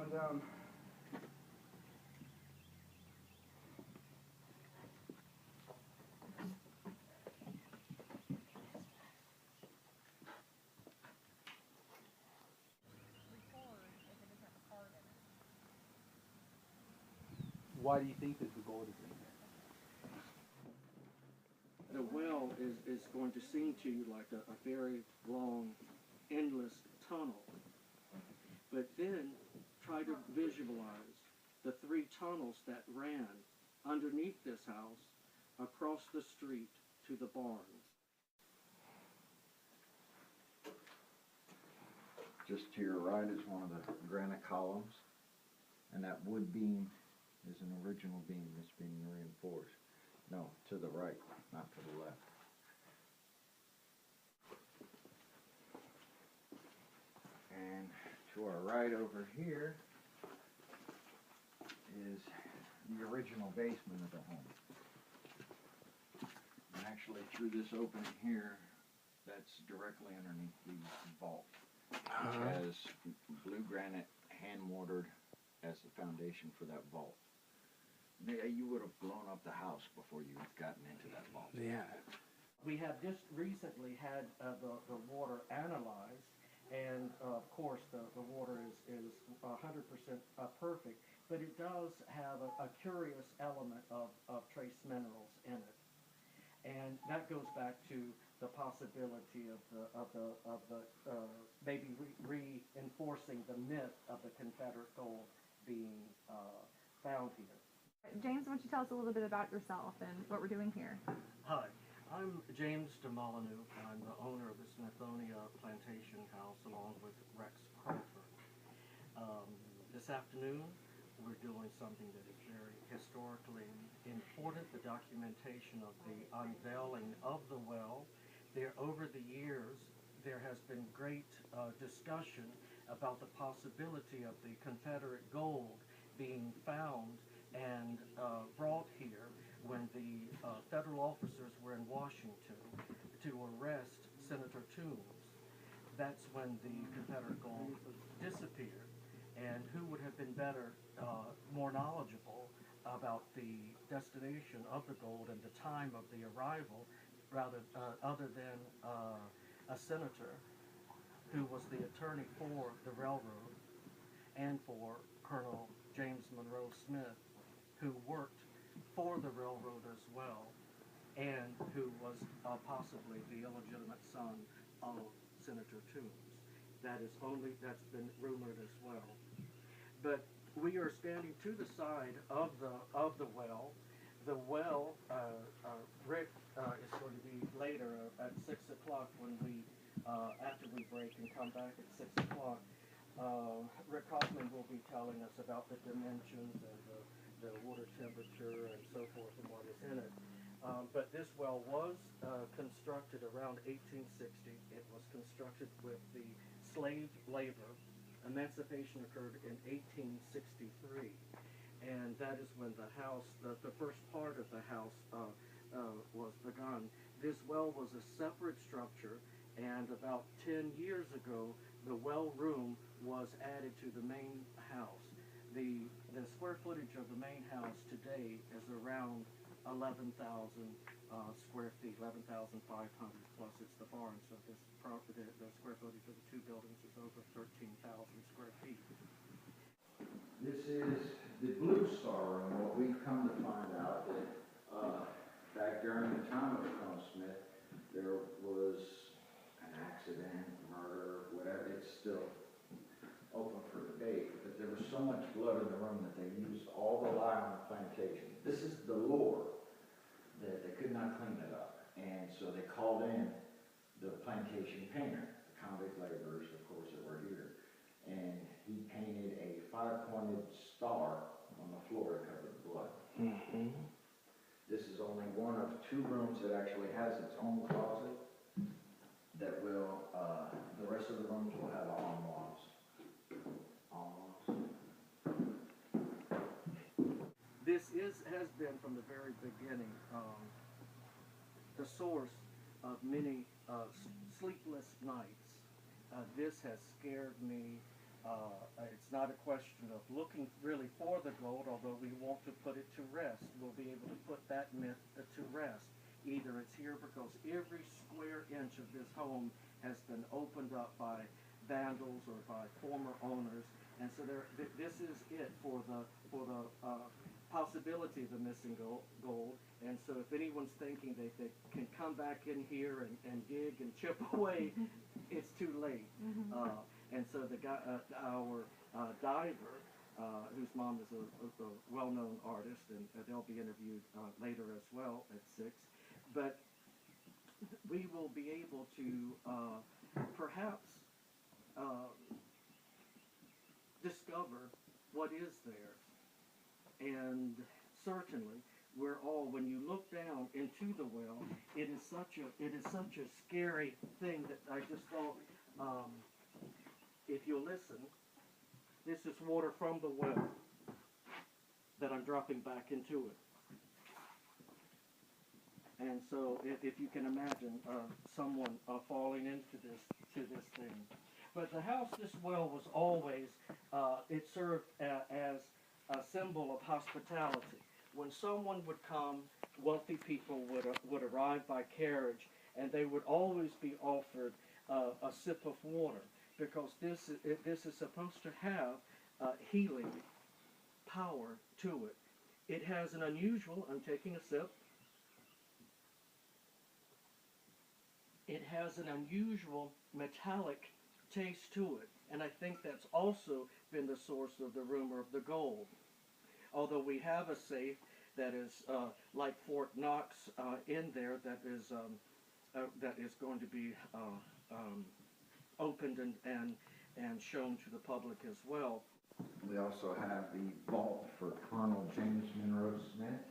going down. Why do you think that the gold is in there? The well is going to seem to you like a very long, endless tunnel. But then try to visualize the 3 tunnels that ran underneath this house across the street to the barns. Just to your right is one of the granite columns, and that wood beam is an original beam that's being reinforced. No, to the right, not to the left. And to our right over here is the original basement of the home. And actually through this opening here, that's directly underneath the vault, which has blue granite hand mortared as the foundation for that vault. You would have blown up the house before you had gotten into that vault. Yeah. We have just recently had the water analyzed, and of course the water is 100% perfect, but it does have a curious element of trace minerals in it, and that goes back to the possibility of maybe reinforcing the myth of the Confederate gold being found here. James, why don't you tell us a little bit about yourself and what we're doing here? Hi, I'm James DeMolyneux. I'm the owner of the Smithonia Plantation House along with Rex Crawford. This afternoon we're doing something that is very historically important, the documentation of the unveiling of the well. Over the years there has been great discussion about the possibility of the Confederate gold being found and brought here when the federal officers were in Washington to arrest Senator Toombs. That's when the Confederate gold disappeared. And who would have been better, more knowledgeable about the destination of the gold and the time of the arrival, other than a senator who was the attorney for the railroad and for Colonel James Monroe Smith, who worked for the railroad as well, and who was possibly the illegitimate son of Senator Toombs. That's been rumored as well. But we are standing to the side of the well. The well, Rick is going to be later at 6 o'clock when after we break and come back at 6 o'clock. Rick Hoffman will be telling us about the dimensions and the water temperature and so forth and what is in it. But this well was constructed around 1860. It was constructed with the slave labor. Emancipation occurred in 1863. And that is when the house, the first part of the house was begun. This well was a separate structure, and about 10 years ago, the well room was added to the main house. The square footage of the main house today is around 11,000 square feet, 11,500 plus it's the barn, so the square footage of the 2 buildings is over 13,000 square feet. This is the Blue Star, and what we've come to find out that back during the time of Colonel Smith, there was an accident, murder, whatever. It's still open for debate, but there was so much blood in the room that they used all the lye on the plantation. This is the lore that they could not clean it up, and so they called in the plantation painter, the convict laborers, of course, that were here, and he painted a 5-pointed star on the floor to cover the blood. Mm-hmm. This is only one of 2 rooms that actually has its own closet that will, the rest of the rooms will have armoires. This has been from the very beginning the source of many sleepless nights. This has scared me. It's it's not a question of looking really for the gold, although we want to put it to rest. We'll be able to put that myth to rest. Either it's here because every square inch of this home has been opened up by vandals or by former owners, and so this is it for the possibility of the missing gold. And so if anyone's thinking they can come back in here and dig and chip away, it's too late. And so the guy, our diver, whose mom is a well-known artist, and they'll be interviewed later as well at 6. But we will be able to perhaps discover what is there. And certainly, we're all, when you look down into the well, it is such a scary thing that I just thought, if you'll listen, this is water from the well that I'm dropping back into it. And so, if you can imagine someone falling into this thing. But the house, this well was always, it served as a symbol of hospitality. When someone would come, wealthy people would arrive by carriage, and they would always be offered a sip of water, because this is supposed to have healing power to it. It has an unusual, I'm taking a sip, it has an unusual metallic taste to it, and I think that's also been the source of the rumor of the gold. Although we have a safe that is like Fort Knox in there, that is going to be opened and shown to the public as well. We also have the vault for Colonel James Monroe Smith,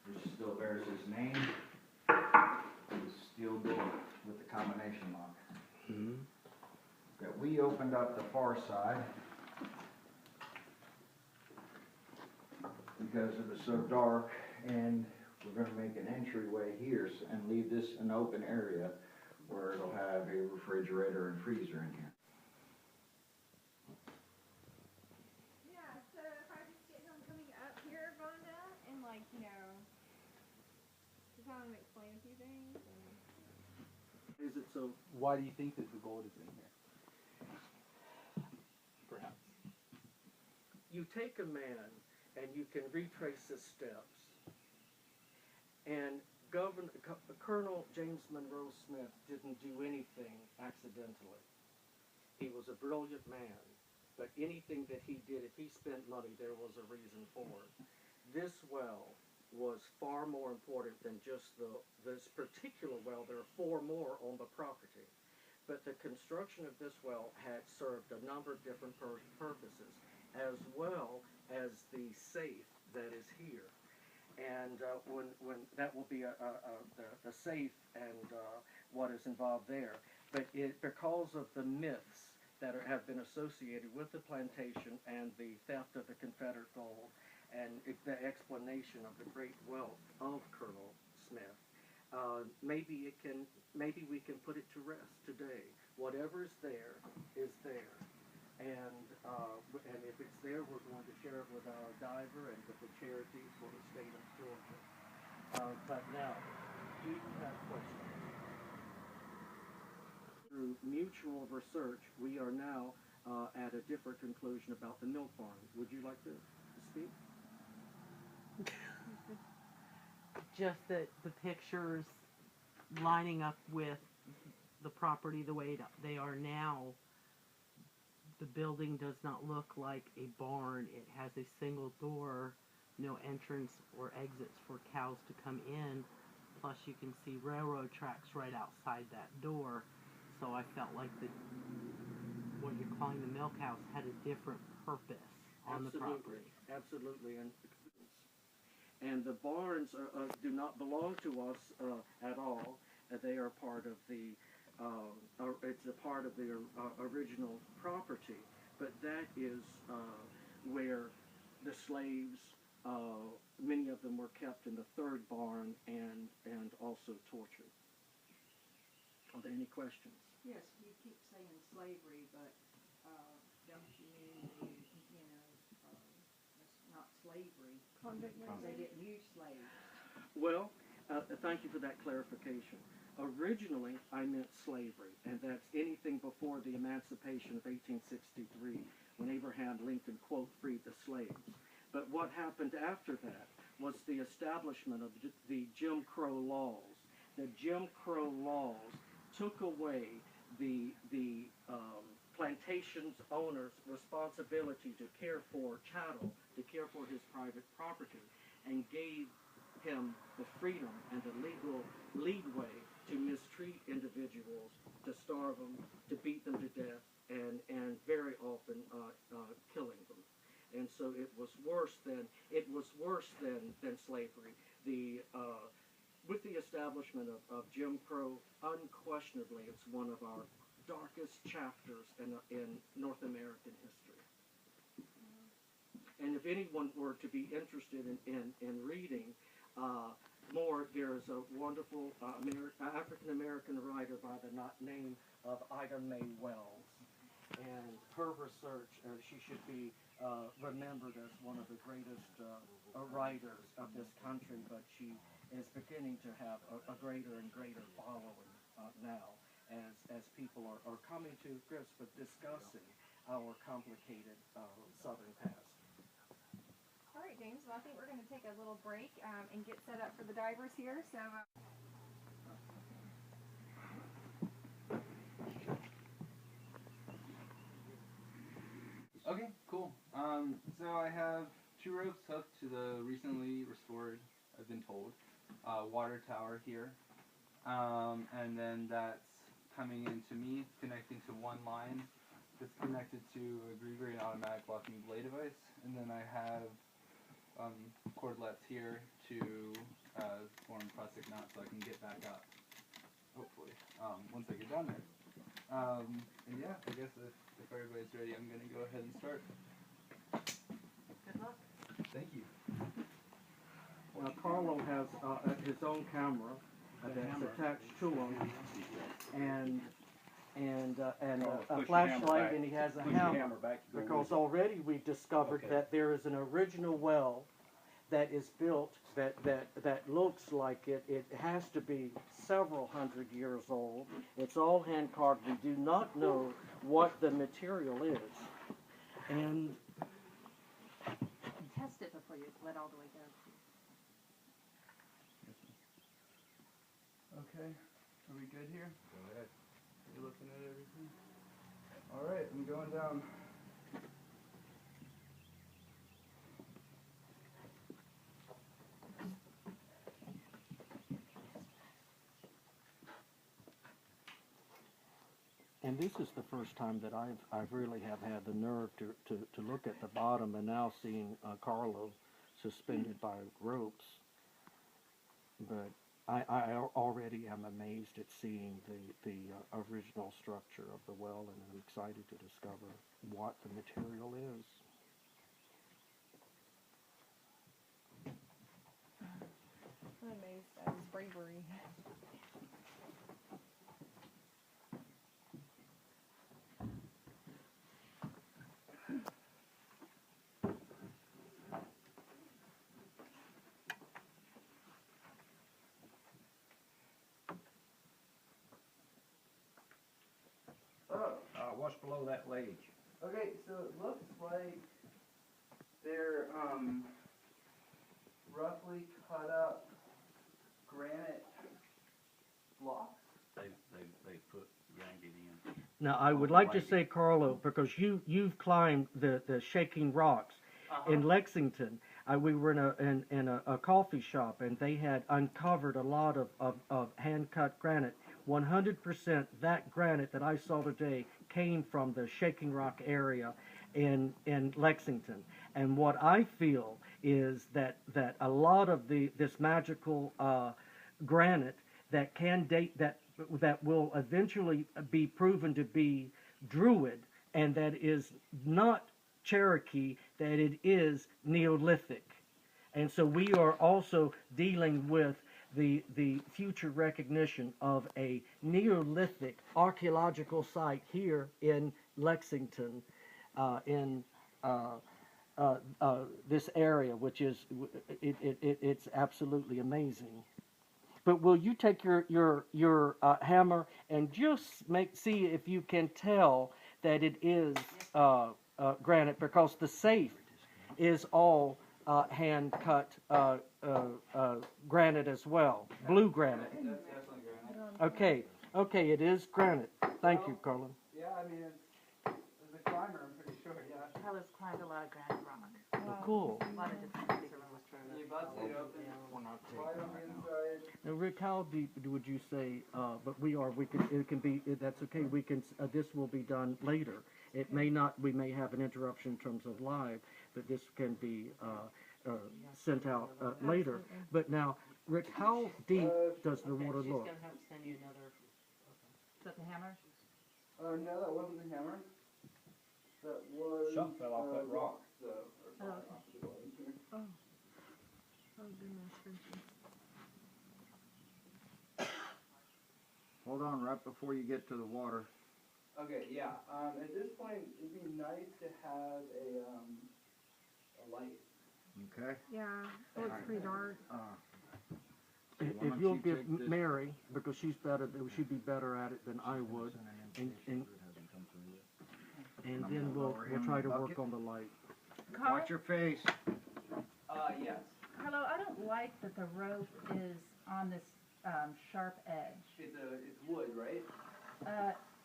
which still bears his name. The steel door with the combination lock. That we opened up the far side because it was so dark, and we're going to make an entryway here and leave this an open area where it'll have a refrigerator and freezer in here. Yeah, so if I just get him coming up here, Rhonda, and just have him explain a few things. Is it so? Why do you think that the gold is in here? Perhaps. You take a man and you can retrace his steps. And Colonel James Monroe Smith didn't do anything accidentally. He was a brilliant man, but anything that he did, if he spent money, there was a reason for it. This well was far more important than just this particular well. There are 4 more on the property. But the construction of this well had served a number of different purposes, as well as the safe that is here. And when that will be the safe and what is involved there. But because of the myths that have been associated with the plantation and the theft of the Confederate gold, and the explanation of the great wealth of Colonel Smith, maybe we can put it to rest today. Whatever is there is there, and if it's there, we're going to share it with our diver and with the charity for the state of Georgia. But now, do you have questions? Through mutual research, we are now at a different conclusion about the milk barn. Would you like to speak? Just that the pictures lining up with the property the way they are now, the building does not look like a barn. It has a single door, no entrance or exits for cows to come in. Plus you can see railroad tracks right outside that door. So I felt like what you're calling the milk house had a different purpose on the property. Absolutely. And the barns do not belong to us at all. They are part of the, it's a part of the original property. But that is where the slaves, many of them were kept in the 3rd barn and also tortured. Are there any questions? Yes, you keep saying slavery, but, don't you mean, it's not slavery. They didn't use slaves. Well, thank you for that clarification. Originally, I meant slavery, and that's anything before the Emancipation of 1863, when Abraham Lincoln, quote, freed the slaves. But what happened after that was the establishment of the Jim Crow laws. The Jim Crow laws took away the plantation's owner's responsibility to care for chattel, to care for his private property, and gave him the freedom and the legal leadway to mistreat individuals, to starve them, to beat them to death, and very often killing them. And so it was worse than slavery. With the establishment of Jim Crow, unquestionably, it's one of our darkest chapters in North American history. And if anyone were to be interested in reading more, there is a wonderful African-American writer by the name of Ida Mae Wells. And her research, she should be remembered as one of the greatest writers of this country, but she is beginning to have a greater and greater following now as people are coming to grips with discussing our complicated Southern past. All right, James. Well, I think we're going to take a little break and get set up for the divers here. So. Okay, cool. So I have 2 ropes hooked to the recently restored, I've been told, water tower here. And then that's coming into me, connecting to one line that's connected to a Green automatic locking blade device. And then I have cordlets here to form plastic knots so I can get back up, hopefully, once I get down there. And yeah, I guess if everybody's ready, I'm going to go ahead and start. Good luck. Thank you. Now, Carlo has his own camera that's attached to him, and a flashlight, and he has a hammer. Because already we've discovered that there is an original well that is built that looks like it has to be several hundred years old. It's all hand carved. We do not know what the material is, and Test it before you let all the way go. Okay, are we good here? Go ahead. You looking at everything? Alright, I'm going down. And this is the first time that I've really have had the nerve to look at the bottom, and now seeing Carlo suspended by ropes. But I already am amazed at seeing the original structure of the well, and I'm excited to discover what the material is. I'm amazed at his bravery. What's below that ledge? Okay, so it looks like they're roughly cut up granite blocks. They put granite in. Now I would like to say, Carlo, because you've climbed the Shaking Rocks in Lexington. We were in a coffee shop, and they had uncovered a lot of hand cut granite. 100% that granite that I saw today came from the Shaking Rock area in Lexington. And what I feel is that a lot of this magical granite that can date that will eventually be proven to be Druid, and that is not Cherokee, that it is Neolithic. And so we are also dealing with the future recognition of a Neolithic archaeological site here in Lexington, in this area, which is it's absolutely amazing. But will you take your hammer and just see if you can tell that it is granite, because the safe is all hand cut granite as well, blue granite. That's definitely granite. Okay, okay, it is granite. Thank you, Carlin. Yeah, I mean, as a climber, I'm pretty sure, yeah. Heller's climbed a lot of granite rock. Oh, cool. A lot of different things around. You bust it open, slide on the inside. Now, Rick, how deep would you say? But we can. It can be. That's okay. We can. This will be done later. It may not. We may have an interruption in terms of live, but this can be sent out later. But now, Rick, how deep does the water She's look? gonna have to send you another. Is that the hammer? No, that wasn't the hammer. That was Something fell off that rock. So, or falling off the bottom here. Hold on, right before you get to the water. Okay, yeah. At this point, it'd be nice to have a light. Okay. Yeah, it looks pretty dark. If don't you'll you give take this? Mary, because she's better, she'd be better at it than I would, and then we'll try to work on the light. Watch your face. Yes. Carlo, I don't like that the rope is on this sharp edge. It's wood, right?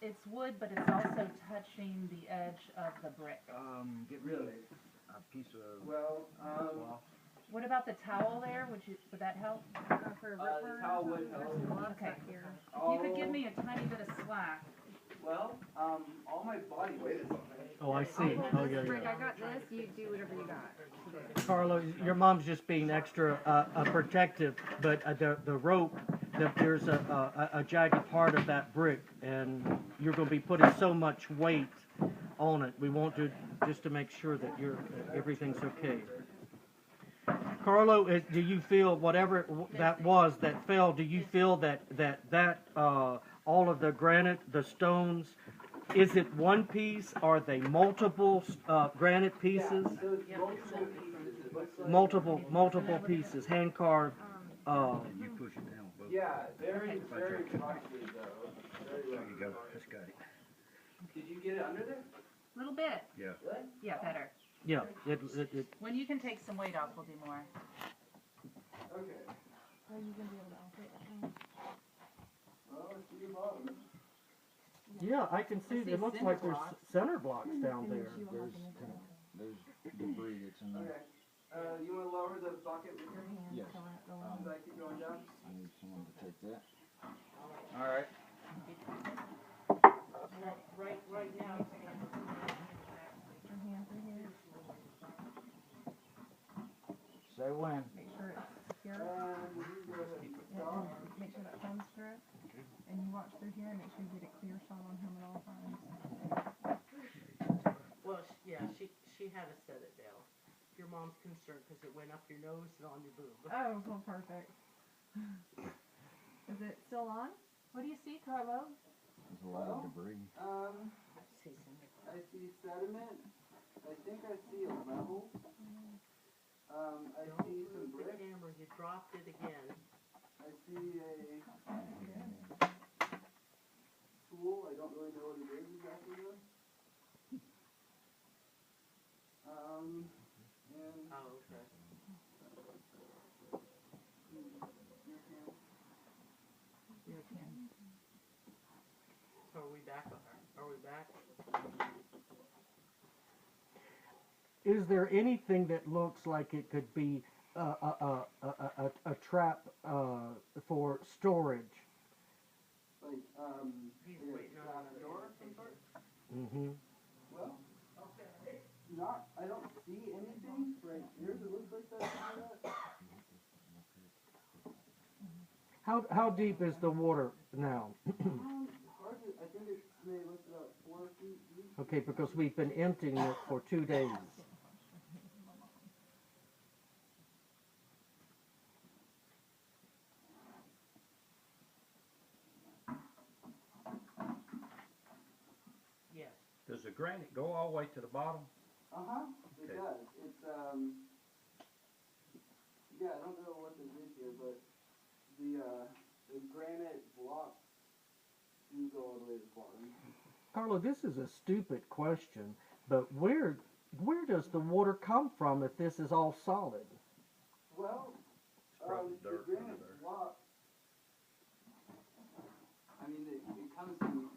It's wood, but it's also touching the edge of the brick. Get Really? a piece of. Well, What about the towel there? Would that help? For a the ripper, towel would there's help. a lot of Okay. stuff here. If you could give me a tiny bit of slack. Well, all my body weight is on it. Oh, I see. I'll Oh, hold yeah, this brick, yeah. I got this, you do whatever you got. Carlo, your mom's just being extra protective, but the rope, there's a jagged part of that brick, and you're going to be putting so much weight on it. We want to just to make sure that everything's okay. Carlo, do you feel whatever that was that fell? Do you feel that all of the granite, the stones, is it one piece? Are they multiple granite pieces? Yeah, so it's multiple pieces. It looks like Multiple pieces, hand carved. You push it down. Both. Yeah, very cautiously though. Very There you go. That's got it. Did you get it under there? A little bit. Yeah. Really? Yeah, better. Yeah, When you can take some weight off, we'll do more. Okay. Are you gonna be able to operate that one? Well, let's see the bottom. yeah, I can see. It looks like there's center blocks down there. There's debris that's in there. Okay. You want to lower the bucket with your hand? Yes. Should I keep going down? I need someone to take that. All right. Right now. Your hand through here. Say when. Make sure it's secure. You go ahead. Yeah, and make sure that thumb's through it. And you watch through here and make sure you get a clear shot on him at all times. Well, yeah, she had to set it down. Your mom's concerned because it went up your nose and on your boob. Oh, well, perfect. Is it still on? What do you see, Carlo? There's a lot of debris. I see sediment. I think I see a level. I Don't see some move the brick. camera. You dropped it again. I see a tool. I don't really know what it is exactly though. And Oh, okay. So are we back? Are we back? Is there anything that looks like it could be a trap for storage? like He's like a waiting on trap another door of some sort? Mm-hmm. Well, not. I don't see anything right here that looks like that. How deep is the water now? Hard to, I think it may look about 4 feet deep. Okay, because we've been emptying it for 2 days. Does the granite go all the way to the bottom? It Okay. does. It's yeah, I don't know what this is here, but the granite blocks do go all the way to the bottom. Carlo, this is a stupid question, but where does the water come from if this is all solid? Well, It's probably the dirt under granite there. block, I mean, it comes from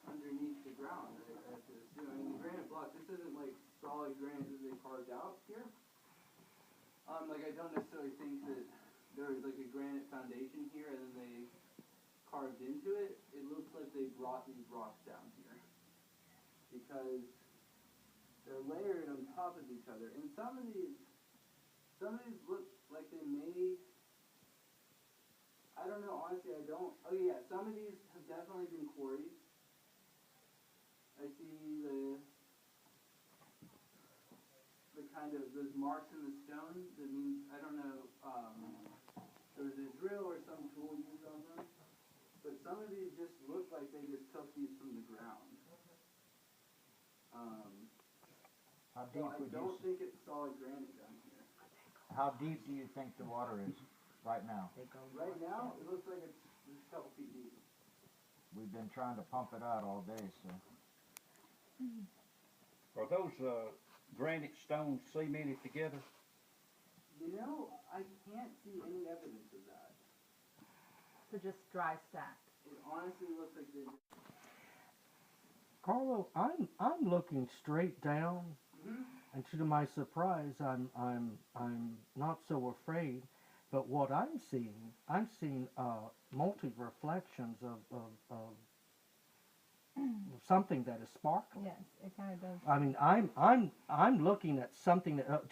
underneath the ground. I have to assume. I mean, the granite block, this isn't like solid granite that they carved out here. Like I don't necessarily think that there was like a granite foundation here and then they carved into it. It looks like they brought these rocks down here because they're layered on top of each other. And some of these look like they may, I don't know, honestly I don't, oh yeah, some of these have definitely been quarried. I see the kind of, those marks in the stone, that means, I don't know, there was a drill or some tool used on them. But some of these just look like they just took these from the ground. How So deep I would you, don't think it's solid granite down here. how deep do you think the water is right now? Right now, it looks like it's a couple feet deep. We've been trying to pump it out all day, so. Are those granite stones cemented together? You know, I can't see any evidence of that. So just dry stacked. It honestly looks like they just... Carlo, I'm looking straight down, and to my surprise, I'm not so afraid. But what I'm seeing multi reflections of something that is sparkling. Yes, it kind of does. I mean, I'm looking at something that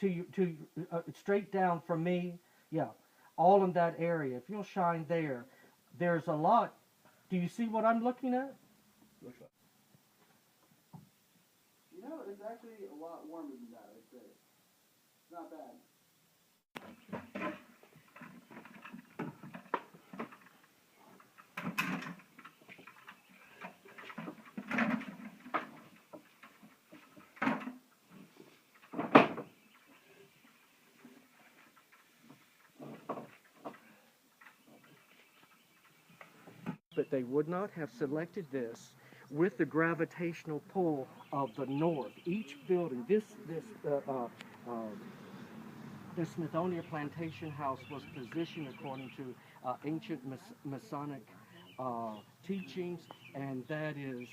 straight down from me. Yeah, all in that area. If you'll shine there, there's a lot. Do you see what I'm looking at? Looks like. You know, it's actually a lot warmer than that, I'd say. It's not bad. But they would not have selected this with the gravitational pull of the north. Each building, the Smithonia Plantation House was positioned according to ancient Masonic teachings, and that is,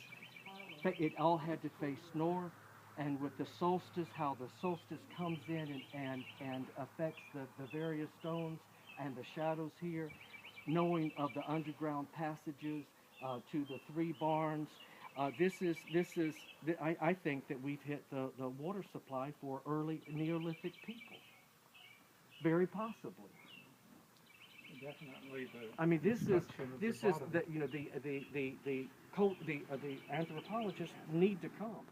it all had to face north. And with the solstice, how the solstice comes in and affects the various stones and the shadows here, knowing of the underground passages to the three barns. I think that we've hit the water supply for early Neolithic people. Very possibly. Definitely the. I mean, this is construction of the the, you know, the anthropologists need to come.